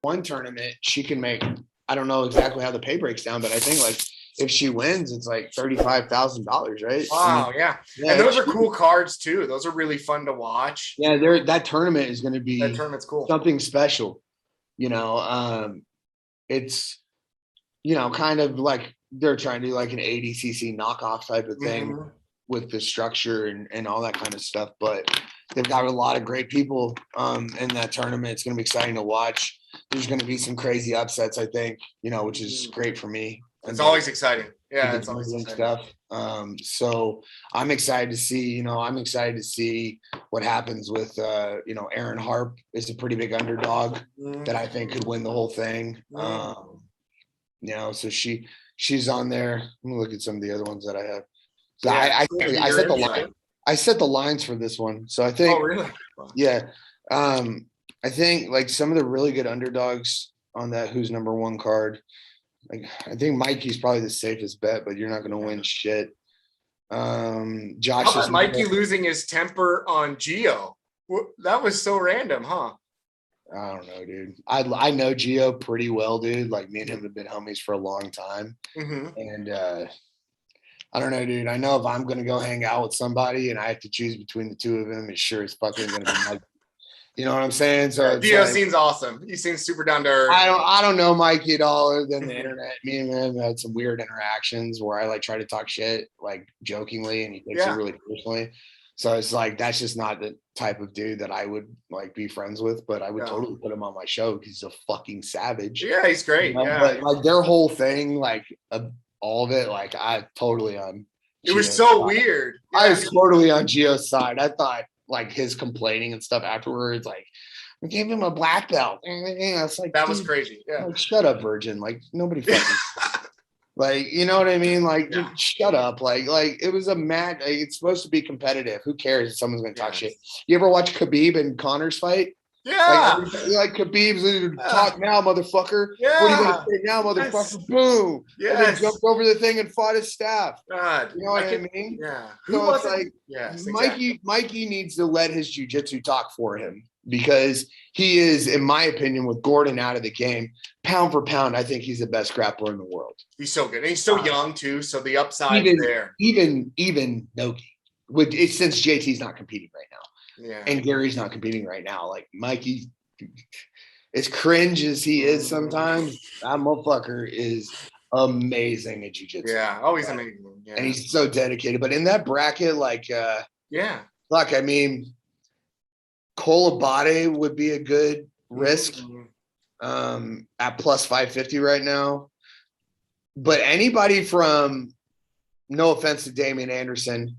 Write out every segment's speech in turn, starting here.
one tournament, she can make, I don't know exactly how the pay breaks down, but I think like if she wins, it's like $35,000, right? Wow, yeah. And those are cool cards too. Those are really fun to watch. Yeah, that tournament is going to That be tournament's cool. something special. It's kind of like they're trying to do like an ADCC knockoff type of thing with the structure and all that kind of stuff. But they've got a lot of great people in that tournament. It's going to be exciting to watch. There's going to be some crazy upsets, I think, which is great for me. It's always exciting. Yeah, it's always exciting. Stuff. So I'm excited to see, what happens with, Aaron Harp is a pretty big underdog that I think could win the whole thing. So she's on there. Let me look at some of the other ones that I have. So I set the line. I set the lines for this one. So I think, oh, really? Yeah. I think like some of the really good underdogs on that who's number one card. Like I think Mikey's probably the safest bet, but you're not going to win shit. Josh How about Mikey losing his temper on Gio? That was so random, huh? I don't know, dude. I know Gio pretty well, dude. Like me and him have been homies for a long time, and I don't know, dude. I know if I'm going to go hang out with somebody and I have to choose between the two of them, it's sure as fucking going to be Mikey. You know what I'm saying? So Gio seems awesome. He seems super down to earth. I don't know Mikey at all other than the internet. Me and him had some weird interactions where I like try to talk shit like jokingly and he takes it really personally. So it's like that's just not the type of dude that I would like be friends with, but I would totally put him on my show because he's a fucking savage. Yeah, he's great. But like their whole thing, like all of it, like I totally on. It was so weird. I was totally on Gio's side. I thought like his complaining and stuff afterwards, like I gave him a black belt. It's like that was crazy. Yeah, like, shut up, virgin. Like nobody fucking like you know what I mean. Like just shut up. Like it was a match. Like, it's supposed to be competitive. Who cares if someone's gonna talk shit? You ever watch Khabib and Connor's fight? Yeah, like Khabib's talk now, motherfucker. Yeah. What are you gonna say now, motherfucker? Yes. Boom. Yes. And then jumped over the thing and fought his staff. God. You know what I mean? Yeah. So it's like Mikey needs to let his jiu-jitsu talk for him because he is, in my opinion, with Gordon out of the game, pound for pound, I think he's the best grappler in the world. He's so good. And he's so young too, so the upside is there. Even Nogi, since JT's not competing right now. Yeah. And Gary's not competing right now. Like Mikey, as cringe as he is sometimes, that motherfucker is amazing at jiu-jitsu. Yeah, always amazing. Yeah. And he's so dedicated. But in that bracket, like, look, I mean, Cole Abate would be a good risk at plus 550 right now. But anybody from, no offense to Damian Anderson,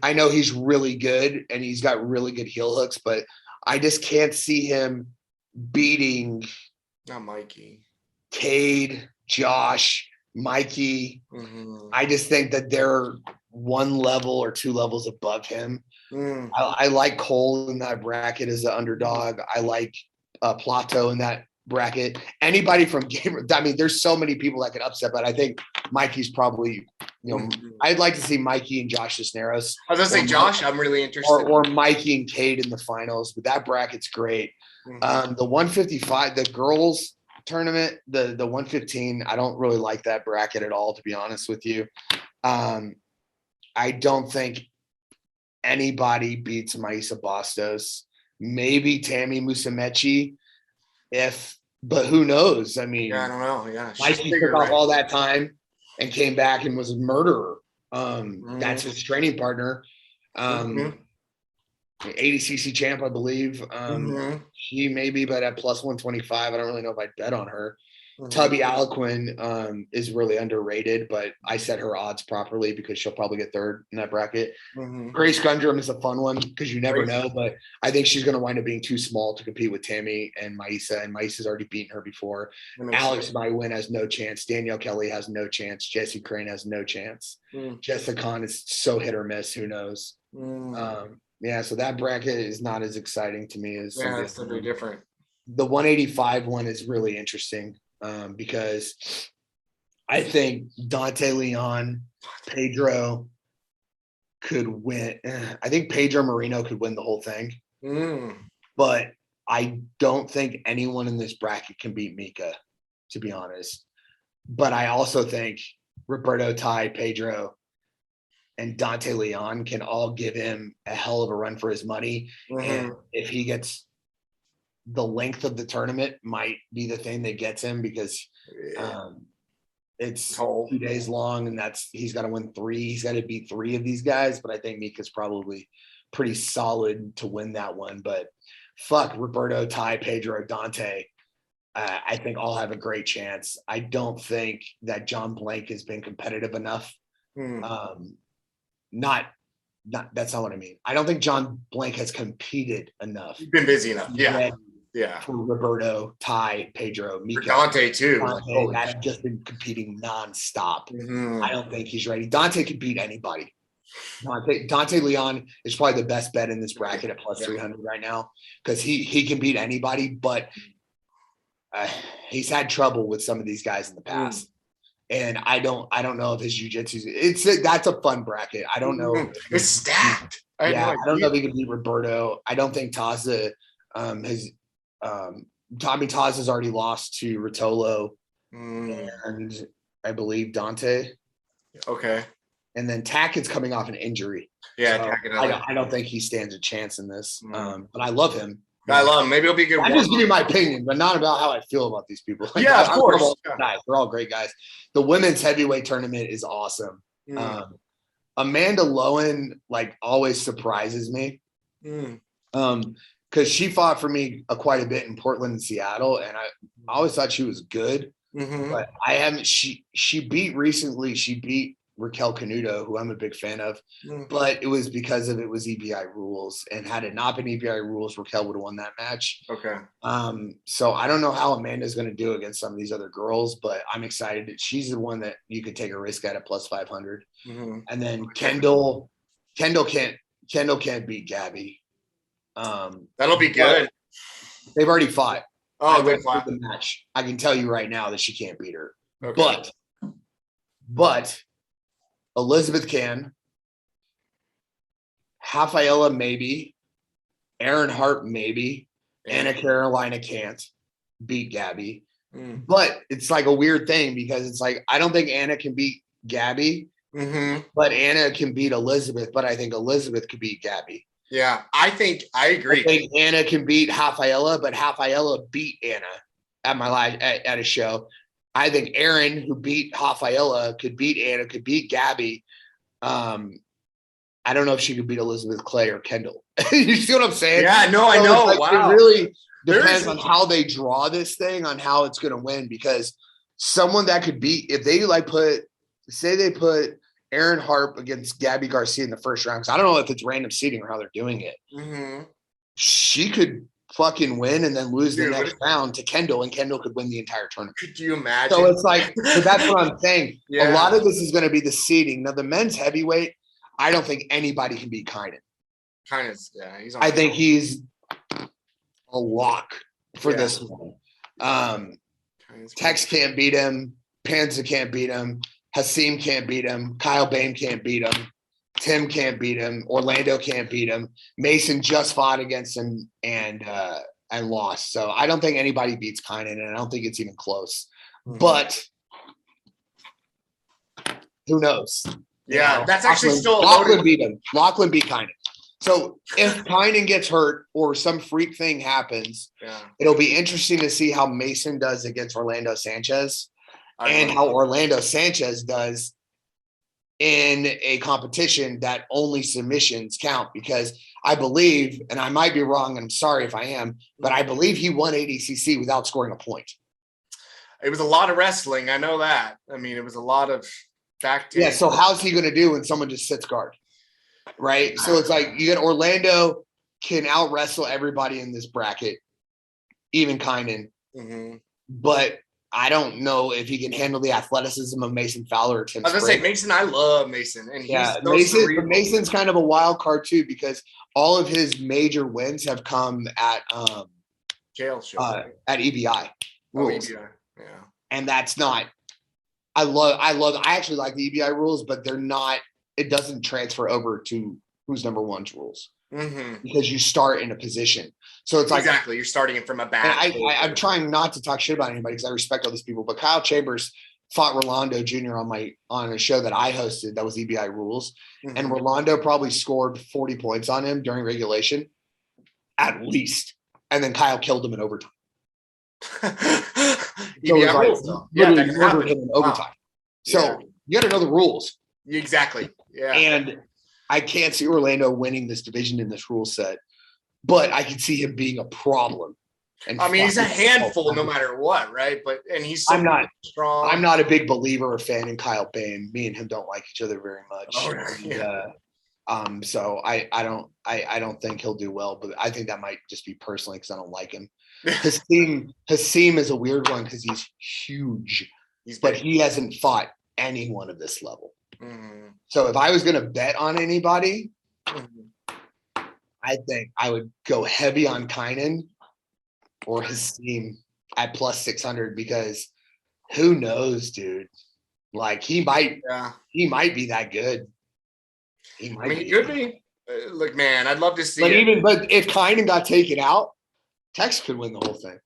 I know he's really good and he's got really good heel hooks, but I just can't see him beating not Mikey, Cade, Josh, Mikey. I just think that they're one level or two levels above him. I like Cole in that bracket as an underdog. I like Plato in that bracket. Anybody from Gamer, I mean, there's so many people that could upset, but I think Mikey's probably, I'd like to see Mikey and Josh Cisneros. I was gonna say Josh, I'm really interested. Or Mikey and Cade in the finals, but that bracket's great. The 155, the girls tournament, the 115, I don't really like that bracket at all, to be honest with you. I don't think anybody beats Maisa Bastos. Maybe Tammy Musamechi, but who knows? I mean, I don't know. Yeah, Mikey took off all that time and came back and was a murderer. That's his training partner. ADCC champ, I believe. She may be, but at plus 125, I don't really know if I'd bet on her. Tubby Aliquin is really underrated, but I set her odds properly because she'll probably get third in that bracket. Grace Gundrum is a fun one because you never know, but I think she's going to wind up being too small to compete with Tammy and Maisa, and Maisa's already beaten her before. Alex Mywin has no chance. Danielle Kelly has no chance. Jesse Crane has no chance. Jessica Khan is so hit or miss. Who knows? So that bracket is not as exciting to me as it's totally different. The 185 one is really interesting. Because I think Dante Leon, Pedro could win. I think Pedro Moreno could win the whole thing. But I don't think anyone in this bracket can beat Mika, to be honest. But I also think Roberto, Ty, Pedro, and Dante Leon can all give him a hell of a run for his money. And if he gets the length of the tournament, might be the thing that gets him, because it's 2 days long, and he's got to win 3. He's got to beat 3 of these guys. But I think Mika's probably pretty solid to win that one. But fuck, Roberto, Ty, Pedro, Dante, I think all have a great chance. I don't think that John Blank has been competitive enough. Not that's not what I mean. I don't think John Blank has competed enough. He's been busy enough. Yeah. For Roberto, Ty, Pedro, Mika. For Dante too. Dante has just been competing nonstop. I don't think he's ready. Dante can beat anybody. Dante Leon is probably the best bet in this bracket at plus 300 right now, because he can beat anybody, but he's had trouble with some of these guys in the past. And I don't know if his jiu-jitsu, that's a fun bracket. I don't know. It's stacked. I don't know if he can beat Roberto. I don't think Taza Tommy Taz has already lost to Rotolo and I believe Dante. Okay. And then Tackett's coming off an injury. Yeah, so I don't think he stands a chance in this. But I love him. I love him. Maybe it'll be a good one. I just give you my opinion, but not about how I feel about these people. Like, yeah, of course. They're all great guys. The women's heavyweight tournament is awesome. Amanda Lowen always surprises me. Because she fought for me quite a bit in Portland and Seattle, and I always thought she was good. But I haven't. She beat Raquel Canuto, who I'm a big fan of, but it was because it was EBI rules, and had it not been EBI rules, Raquel would have won that match. Okay. So I don't know how Amanda's going to do against some of these other girls, but I'm excited that she's the one that you could take a risk at plus 500. And then Kendall can't beat Gabby. That'll be good. They've already fought. Oh, they fought the match. I can tell you right now that she can't beat her. Okay. But Elizabeth can. Rafaela maybe. Aaron Hart maybe. Anna Carolina can't beat Gabby. But it's like a weird thing, because it's like I don't think Anna can beat Gabby, but Anna can beat Elizabeth. But I think Elizabeth could beat Gabby. Yeah, I agree. I think Anna can beat Rafaela, but Rafaela beat Anna at a show. I think Aaron, who beat Rafaela, could beat Anna, could beat Gabby. I don't know if she could beat Elizabeth Clay or Kendall. You see what I'm saying? Yeah, no, I know. Wow. It really depends on how they draw this thing, on how it's going to win, because someone that could beat, if they put Aaron Harp against Gabby Garcia in the first round, because I don't know if it's random seeding or how they're doing it. She could fucking win and then lose the next round to Kendall, and Kendall could win the entire tournament. Could you imagine? So it's like, so that's what I'm saying. A lot of this is going to be the seeding. Now, the men's heavyweight, I don't think anybody can beat Kynan. I think he's a lock for this one. Tex can't beat him. Panza can't beat him. Hasim can't beat him. Kyle Bain can't beat him. Tim can't beat him. Orlando can't beat him. Mason just fought against him and lost. So I don't think anybody beats Kynan, and I don't think it's even close. But who knows? Yeah, that's actually still Lachlan beat him. Lachlan beat Kynan. So if Kynan gets hurt or some freak thing happens, it'll be interesting to see how Mason does against Orlando Sanchez. And how Orlando Sanchez does in a competition that only submissions count, because I believe, and I might be wrong, and I'm sorry if I am, but I believe he won ADCC without scoring a point. It was a lot of wrestling. I know that. I mean, it was a lot of back. Yeah. So how's he going to do when someone just sits guard? Right. So it's like you get Orlando can out wrestle everybody in this bracket, even Kynan. But I don't know if he can handle the athleticism of Mason Fowler or Tim I was going to say, Mason, I love Mason. And Mason's kind of a wild card too, because all of his major wins have come at jail show at EBI rules. EBI. Yeah. And that's not I actually like the EBI rules, but they're not, it doesn't transfer over to who's number one's rules. Mm-hmm. Because you start in a position. So it's like exactly you're starting from a bad. I'm trying not to talk shit about anybody because I respect all these people, but Kyle Chambers fought Rolando Jr. on a show that I hosted that was EBI rules. Mm-hmm. And Rolando probably scored 40 points on him during regulation, at least. And then Kyle killed him in overtime. EBI rules, literally murdered him in overtime. So you got to know the rules. Exactly. Yeah. And I can't see Orlando winning this division in this rule set, but I can see him being a problem. And I mean, he's a handful no matter what, right? And he's so strong. I'm not a big believer or fan in Kyle Bain. Me and him don't like each other very much. So I don't think he'll do well, but I think that might just be personally because I don't like him. Hasim is a weird one because he's huge, but he hasn't fought anyone of this level. Mm-hmm. So if I was going to bet on anybody, I think I would go heavy on Kynan or Hasim at plus 600 because who knows, dude? Like he might be that good. He could be. Look, man, I'd love to see. But if Kynan got taken out, Tex could win the whole thing.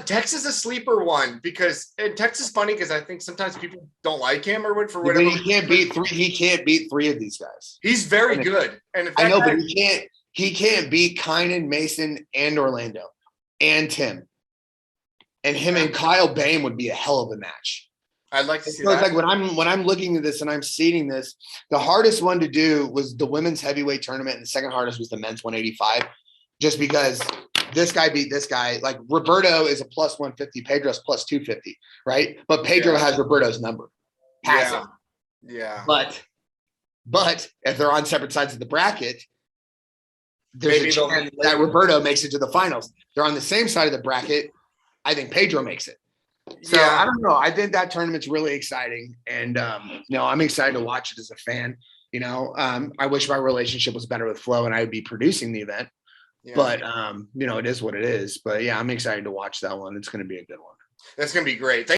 Tex is a sleeper one because Tex is funny because I think sometimes people don't like him or for whatever. He can't beat three of these guys. He's very good, and I know, but he can't beat Kynan, Mason, and Orlando, and Tim, and him and Kyle Bain would be a hell of a match. I'd like to see that. Like when I'm looking at this and I'm seeing this, the hardest one to do was the women's heavyweight tournament, and the second hardest was the men's 185, just because. This guy beat this guy. Like Roberto is a plus 150, Pedro's plus 250, right? But Pedro has Roberto's number. Has him. Yeah. But if they're on separate sides of the bracket, there's a chance that Roberto makes it to the finals. They're on the same side of the bracket. I think Pedro makes it. So I don't know. I think that tournament's really exciting. And I'm excited to watch it as a fan. I wish my relationship was better with Flo and I would be producing the event. Yeah. But, it is what it is. But, I'm excited to watch that one. It's going to be a good one. That's going to be great.